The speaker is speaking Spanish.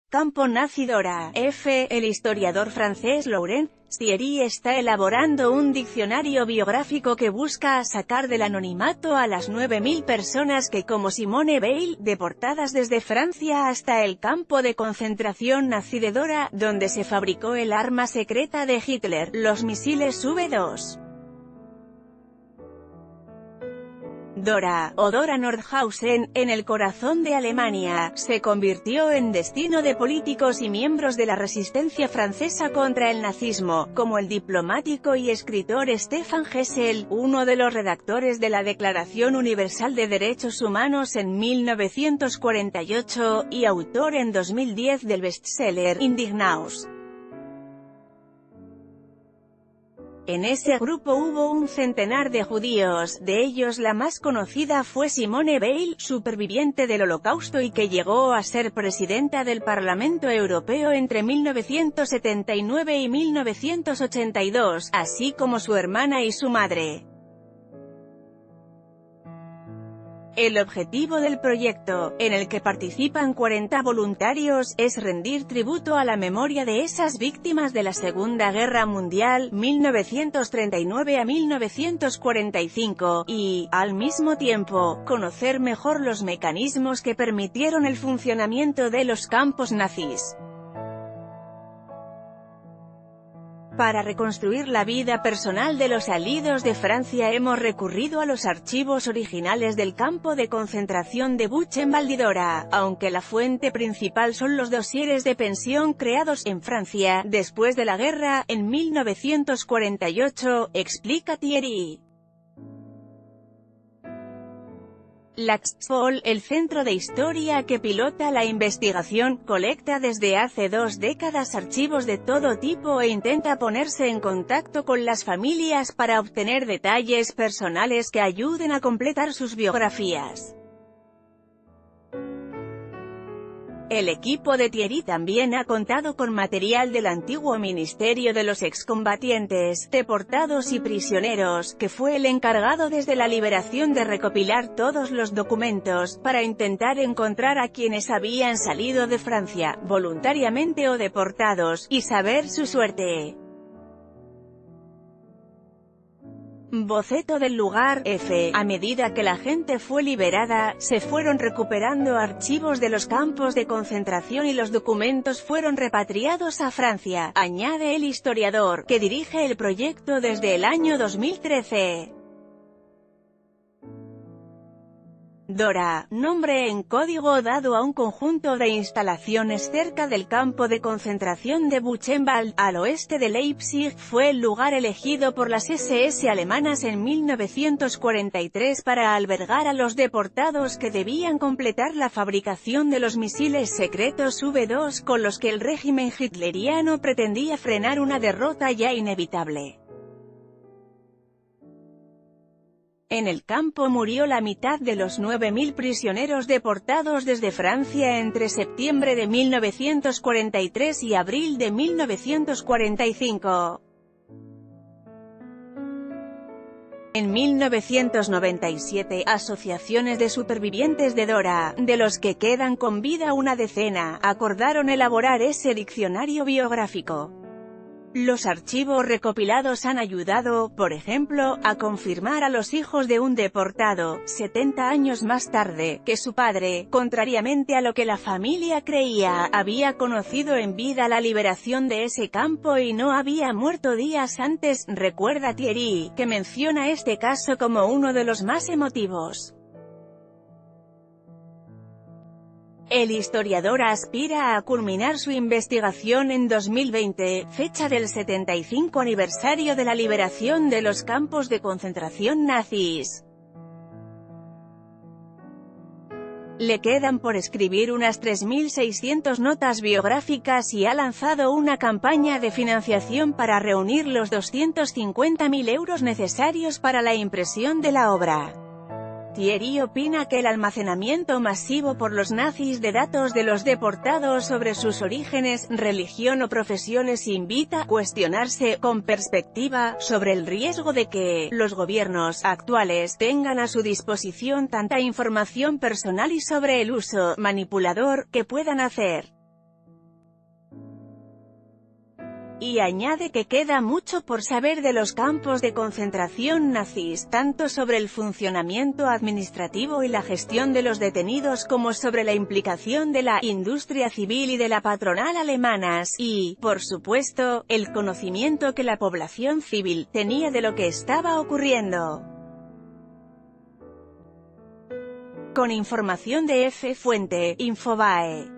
Campo nazi Dora. El historiador francés Laurent Thierry está elaborando un diccionario biográfico que busca sacar del anonimato a las 9.000 personas que, como Simone Veil, deportadas desde Francia hasta el campo de concentración nazi de Dora, donde se fabricó el arma secreta de Hitler, los misiles V2. Dora, o Dora Nordhausen, en el corazón de Alemania, se convirtió en destino de políticos y miembros de la resistencia francesa contra el nazismo, como el diplomático y escritor Stefan Hessel, uno de los redactores de la Declaración Universal de Derechos Humanos en 1948, y autor en 2010 del bestseller Indignaos. En ese grupo hubo un centenar de judíos, de ellos la más conocida fue Simone Veil, superviviente del Holocausto y que llegó a ser presidenta del Parlamento Europeo entre 1979 y 1982, así como su hermana y su madre. El objetivo del proyecto, en el que participan 40 voluntarios, es rendir tributo a la memoria de esas víctimas de la Segunda Guerra Mundial, 1939 a 1945, y, al mismo tiempo, conocer mejor los mecanismos que permitieron el funcionamiento de los campos nazis. Para reconstruir la vida personal de los salidos de Francia hemos recurrido a los archivos originales del campo de concentración de Buchenwald y Dora, aunque la fuente principal son los dosieres de pensión creados en Francia después de la guerra, en 1948, explica Thierry. L'Axpol, el centro de historia que pilota la investigación, colecta desde hace 2 décadas archivos de todo tipo e intenta ponerse en contacto con las familias para obtener detalles personales que ayuden a completar sus biografías. El equipo de Thierry también ha contado con material del antiguo Ministerio de los Excombatientes, Deportados y Prisioneros, que fue el encargado desde la liberación de recopilar todos los documentos, para intentar encontrar a quienes habían salido de Francia, voluntariamente o deportados, y saber su suerte. Boceto del lugar. A medida que la gente fue liberada, se fueron recuperando archivos de los campos de concentración y los documentos fueron repatriados a Francia, añade el historiador, que dirige el proyecto desde el año 2013. Dora, nombre en código dado a un conjunto de instalaciones cerca del campo de concentración de Buchenwald, al oeste de Leipzig, fue el lugar elegido por las SS alemanas en 1943 para albergar a los deportados que debían completar la fabricación de los misiles secretos V2 con los que el régimen hitleriano pretendía frenar una derrota ya inevitable. En el campo murió la mitad de los 9.000 prisioneros deportados desde Francia entre septiembre de 1943 y abril de 1945. En 1997, asociaciones de supervivientes de Dora, de los que quedan con vida una decena, acordaron elaborar ese diccionario biográfico. Los archivos recopilados han ayudado, por ejemplo, a confirmar a los hijos de un deportado, 70 años más tarde, que su padre, contrariamente a lo que la familia creía, había conocido en vida la liberación de ese campo y no había muerto días antes, recuerda Thierry, que menciona este caso como uno de los más emotivos. El historiador aspira a culminar su investigación en 2020, fecha del 75 aniversario de la liberación de los campos de concentración nazis. Le quedan por escribir unas 3.600 notas biográficas y ha lanzado una campaña de financiación para reunir los 250.000 euros necesarios para la impresión de la obra. Thierry opina que el almacenamiento masivo por los nazis de datos de los deportados sobre sus orígenes, religión o profesiones invita a cuestionarse, con perspectiva, sobre el riesgo de que los gobiernos actuales tengan a su disposición tanta información personal y sobre el uso manipulador que puedan hacer. Y añade que queda mucho por saber de los campos de concentración nazis, tanto sobre el funcionamiento administrativo y la gestión de los detenidos como sobre la implicación de la industria civil y de la patronal alemanas, y, por supuesto, el conocimiento que la población civil tenía de lo que estaba ocurriendo. Con información de F. Fuente, Infobae.